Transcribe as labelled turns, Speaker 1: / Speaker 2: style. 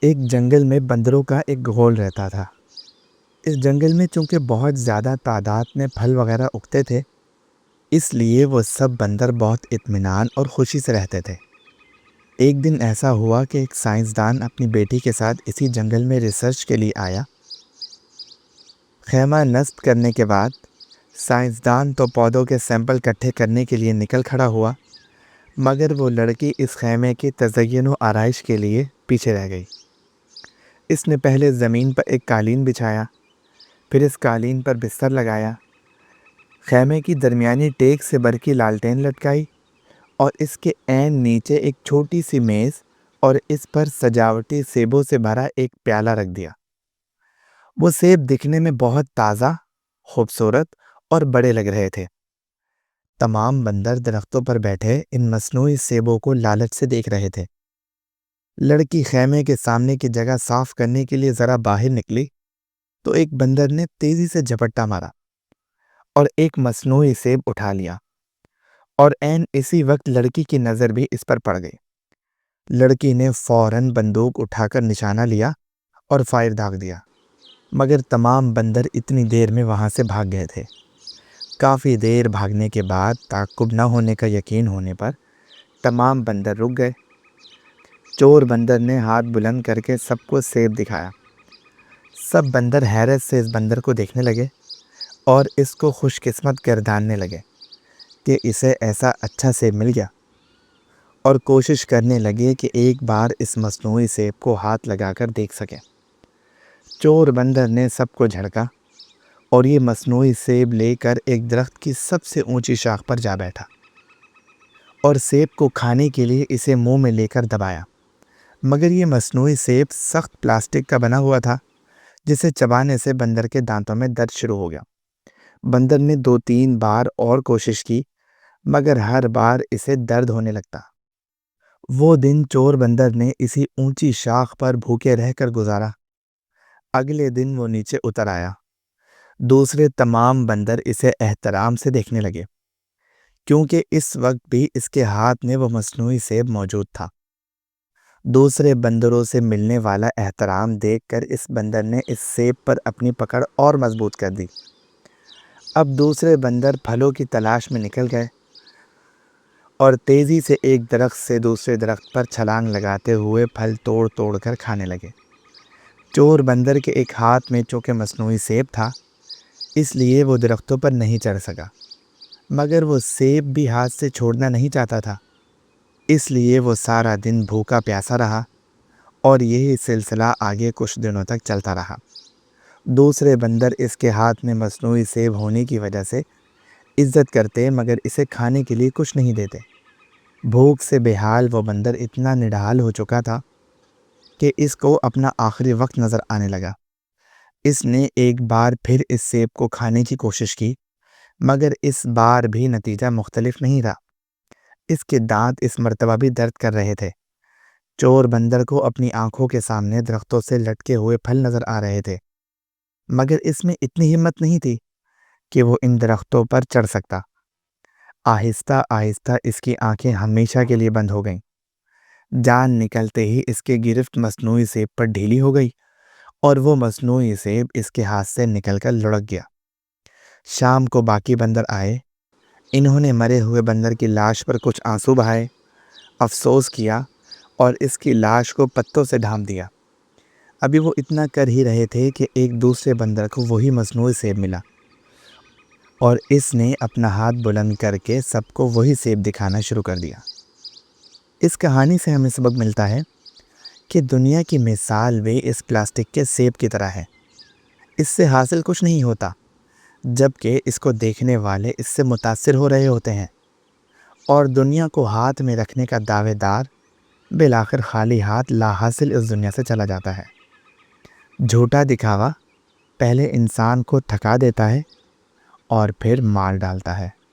Speaker 1: ایک جنگل میں بندروں کا ایک گھول رہتا تھا۔ اس جنگل میں چونکہ بہت زیادہ تعداد میں پھل وغیرہ اگتے تھے، اس لیے وہ سب بندر بہت اطمینان اور خوشی سے رہتے تھے۔ ایک دن ایسا ہوا کہ ایک سائنسدان اپنی بیٹی کے ساتھ اسی جنگل میں ریسرچ کے لیے آیا۔ خیمہ نصب کرنے کے بعد سائنسدان تو پودوں کے سیمپل اکٹھے کرنے کے لیے نکل کھڑا ہوا، مگر وہ لڑکی اس خیمے کی تزئین و آرائش کے لیے پیچھے رہ گئی۔ اس نے پہلے زمین پر ایک قالین بچھایا، پھر اس قالین پر بستر لگایا، خیمے کی درمیانی ٹیک سے برقی لالٹین لٹکائی اور اس کے عین نیچے ایک چھوٹی سی میز اور اس پر سجاوٹی سیبوں سے بھرا ایک پیالہ رکھ دیا۔ وہ سیب دکھنے میں بہت تازہ، خوبصورت اور بڑے لگ رہے تھے۔ تمام بندر درختوں پر بیٹھے ان مصنوعی سیبوں کو لالچ سے دیکھ رہے تھے۔ لڑکی خیمے کے سامنے کی جگہ صاف کرنے کے لیے ذرا باہر نکلی تو ایک بندر نے تیزی سے جھپٹا مارا اور ایک مصنوعی سیب اٹھا لیا، اور عین اسی وقت لڑکی کی نظر بھی اس پر پڑ گئی۔ لڑکی نے فوراً بندوق اٹھا کر نشانہ لیا اور فائر داغ دیا، مگر تمام بندر اتنی دیر میں وہاں سے بھاگ گئے تھے۔ کافی دیر بھاگنے کے بعد تعاقب نہ ہونے کا یقین ہونے پر تمام بندر رک گئے۔ چور بندر نے ہاتھ بلند کر کے سب کو سیب دکھایا۔ سب بندر حیرت سے اس بندر کو دیکھنے لگے اور اس کو خوش قسمت گرداننے لگے کہ اسے ایسا اچھا سیب مل گیا، اور کوشش کرنے لگے کہ ایک بار اس مصنوعی سیب کو ہاتھ لگا کر دیکھ سکیں۔ چور بندر نے سب کو جھڑکا اور یہ مصنوعی سیب لے کر ایک درخت کی سب سے اونچی شاخ پر جا بیٹھا اور سیب کو کھانے کے لیے اسے منہ میں لے کر دبایا، مگر یہ مصنوعی سیب سخت پلاسٹک کا بنا ہوا تھا، جسے چبانے سے بندر کے دانتوں میں درد شروع ہو گیا۔ بندر نے 2-3 بار اور کوشش کی، مگر ہر بار اسے درد ہونے لگتا۔ وہ دن چور بندر نے اسی اونچی شاخ پر بھوکے رہ کر گزارا۔ اگلے دن وہ نیچے اتر آیا۔ دوسرے تمام بندر اسے احترام سے دیکھنے لگے، کیونکہ اس وقت بھی اس کے ہاتھ میں وہ مصنوعی سیب موجود تھا۔ دوسرے بندروں سے ملنے والا احترام دیکھ کر اس بندر نے اس سیب پر اپنی پکڑ اور مضبوط کر دی۔ اب دوسرے بندر پھلوں کی تلاش میں نکل گئے اور تیزی سے ایک درخت سے دوسرے درخت پر چھلانگ لگاتے ہوئے پھل توڑ توڑ کر کھانے لگے۔ چور بندر کے ایک ہاتھ میں چونکہ مصنوعی سیب تھا، اس لیے وہ درختوں پر نہیں چڑھ سکا، مگر وہ سیب بھی ہاتھ سے چھوڑنا نہیں چاہتا تھا، اس لیے وہ سارا دن بھوکا پیاسا رہا، اور یہی سلسلہ آگے کچھ دنوں تک چلتا رہا۔ دوسرے بندر اس کے ہاتھ میں مصنوعی سیب ہونے کی وجہ سے عزت کرتے، مگر اسے کھانے کے لیے کچھ نہیں دیتے۔ بھوک سے بے حال وہ بندر اتنا نڈھال ہو چکا تھا کہ اس کو اپنا آخری وقت نظر آنے لگا۔ اس نے ایک بار پھر اس سیب کو کھانے کی کوشش کی، مگر اس بار بھی نتیجہ مختلف نہیں رہا۔ اس کے دانت اس مرتبہ بھی درد کر رہے تھے۔ چور بندر کو اپنی آنکھوں کے سامنے درختوں سے لٹکے ہوئے پھل نظر آ رہے تھے، مگر اس میں اتنی ہمت نہیں تھی کہ وہ ان درختوں پر چڑھ سکتا۔ آہستہ آہستہ اس کی آنکھیں ہمیشہ کے لیے بند ہو گئیں۔ جان نکلتے ہی اس کے گرفت مصنوعی سیب پر ڈھیلی ہو گئی اور وہ مصنوعی سیب اس کے ہاتھ سے نکل کر لڑک گیا۔ شام کو باقی بندر آئے۔ انہوں نے مرے ہوئے بندر کی لاش پر کچھ آنسو بہائے، افسوس کیا اور اس کی لاش کو پتوں سے ڈھانپ دیا۔ ابھی وہ اتنا کر ہی رہے تھے کہ ایک دوسرے بندر کو وہی مصنوعی سیب ملا، اور اس نے اپنا ہاتھ بلند کر کے سب کو وہی سیب دکھانا شروع کر دیا۔ اس کہانی سے ہمیں سبق ملتا ہے کہ دنیا کی مثال بھی اس پلاسٹک کے سیب کی طرح ہے۔ اس سے حاصل کچھ نہیں ہوتا، جبکہ اس کو دیکھنے والے اس سے متاثر ہو رہے ہوتے ہیں، اور دنیا کو ہاتھ میں رکھنے کا دعوے دار بالآخر خالی ہاتھ لا حاصل اس دنیا سے چلا جاتا ہے۔ جھوٹا دکھاوا پہلے انسان کو تھکا دیتا ہے اور پھر مار ڈالتا ہے۔